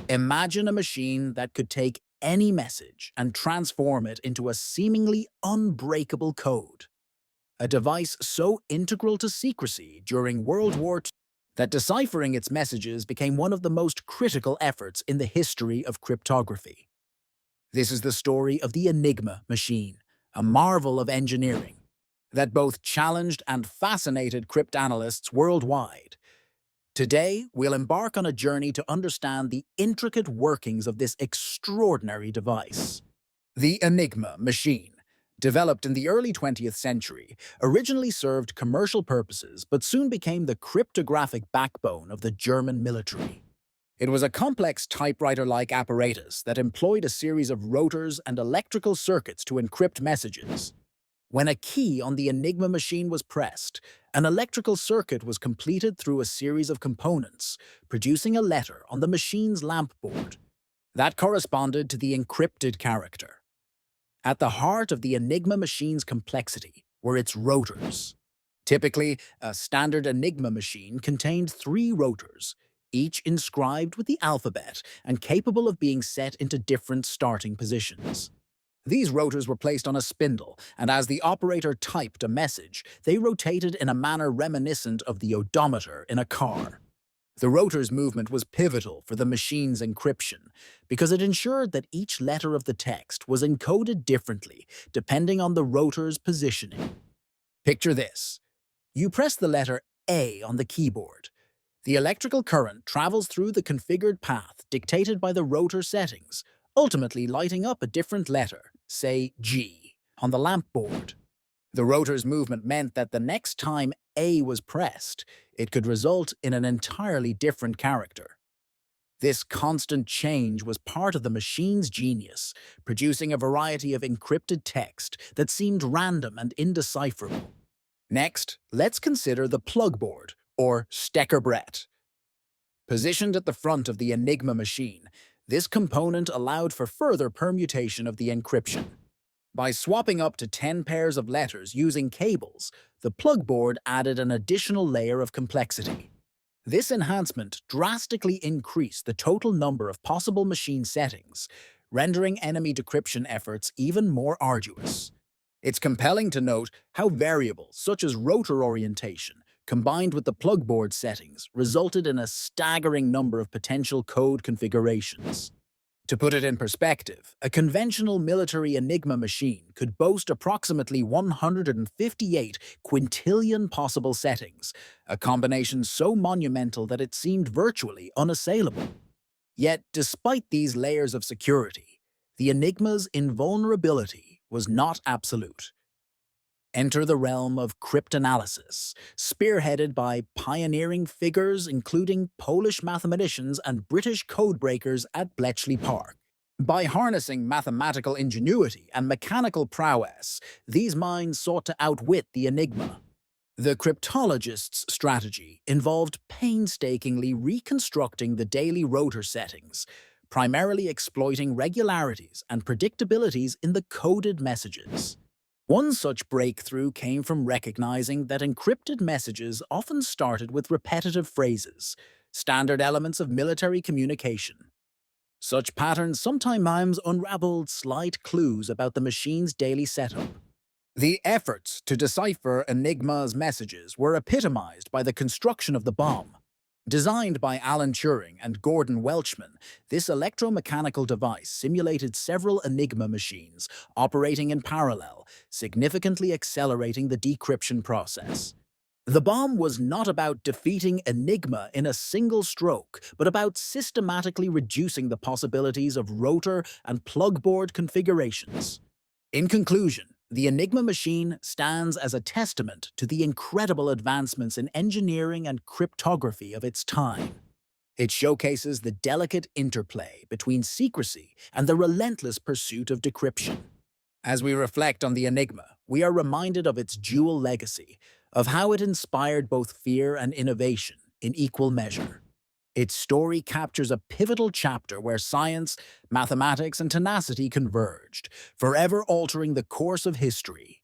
Imagine a machine that could take any message and transform it into a seemingly unbreakable code. A device so integral to secrecy during World War II that deciphering its messages became one of the most critical efforts in the history of cryptography. This is the story of the Enigma Machine, a marvel of engineering that both challenged and fascinated cryptanalysts worldwide. Today, we'll embark on a journey to understand the intricate workings of this extraordinary device. The Enigma Machine, developed in the early 20th century, originally served commercial purposes but soon became the cryptographic backbone of the German military. It was a complex typewriter-like apparatus that employed a series of rotors and electrical circuits to encrypt messages. When a key on the Enigma machine was pressed, an electrical circuit was completed through a series of components, producing a letter on the machine's lamp board. That corresponded to the encrypted character. At the heart of the Enigma machine's complexity were its rotors. Typically, a standard Enigma machine contained 3 rotors, each inscribed with the alphabet and capable of being set into different starting positions. These rotors were placed on a spindle, and as the operator typed a message, they rotated in a manner reminiscent of the odometer in a car. The rotor's movement was pivotal for the machine's encryption because it ensured that each letter of the text was encoded differently depending on the rotor's positioning. Picture this. You press the letter A on the keyboard. The electrical current travels through the configured path dictated by the rotor settings, ultimately lighting up a different letter, say G, on the lamp board. The rotor's movement meant that the next time A was pressed, it could result in an entirely different character. This constant change was part of the machine's genius, producing a variety of encrypted text that seemed random and indecipherable. Next, let's consider the Plugboard, or Steckerbrett. Positioned at the front of the Enigma machine, this component allowed for further permutation of the encryption. By swapping up to 10 pairs of letters using cables, the Plugboard added an additional layer of complexity. This enhancement drastically increased the total number of possible machine settings, rendering enemy decryption efforts even more arduous. It's compelling to note how variables such as rotor orientation, combined with the Plugboard settings, resulted in a staggering number of potential code configurations. To put it in perspective, a conventional military Enigma machine could boast approximately 158 quintillion possible settings, a combination so monumental that it seemed virtually unassailable. Yet, despite these layers of security, the Enigma's invulnerability was not absolute. Enter the realm of cryptanalysis, spearheaded by pioneering figures including Polish mathematicians and British codebreakers at Bletchley Park. By harnessing mathematical ingenuity and mechanical prowess, these minds sought to outwit the Enigma. The cryptologist's strategy involved painstakingly reconstructing the daily rotor settings, primarily exploiting regularities and predictabilities in the coded messages. One such breakthrough came from recognizing that encrypted messages often started with repetitive phrases, standard elements of military communication. Such patterns sometimes unraveled slight clues about the machine's daily setup. The efforts to decipher Enigma's messages were epitomized by the construction of the bomb. Designed by Alan Turing and Gordon Welchman, this electromechanical device simulated several Enigma machines operating in parallel, significantly accelerating the decryption process. The bomb was not about defeating Enigma in a single stroke, but about systematically reducing the possibilities of rotor and plugboard configurations. In conclusion, the Enigma machine stands as a testament to the incredible advancements in engineering and cryptography of its time. It showcases the delicate interplay between secrecy and the relentless pursuit of decryption. As we reflect on the Enigma, we are reminded of its dual legacy, of how it inspired both fear and innovation in equal measure. Its story captures a pivotal chapter where science, mathematics, and tenacity converged, forever altering the course of history.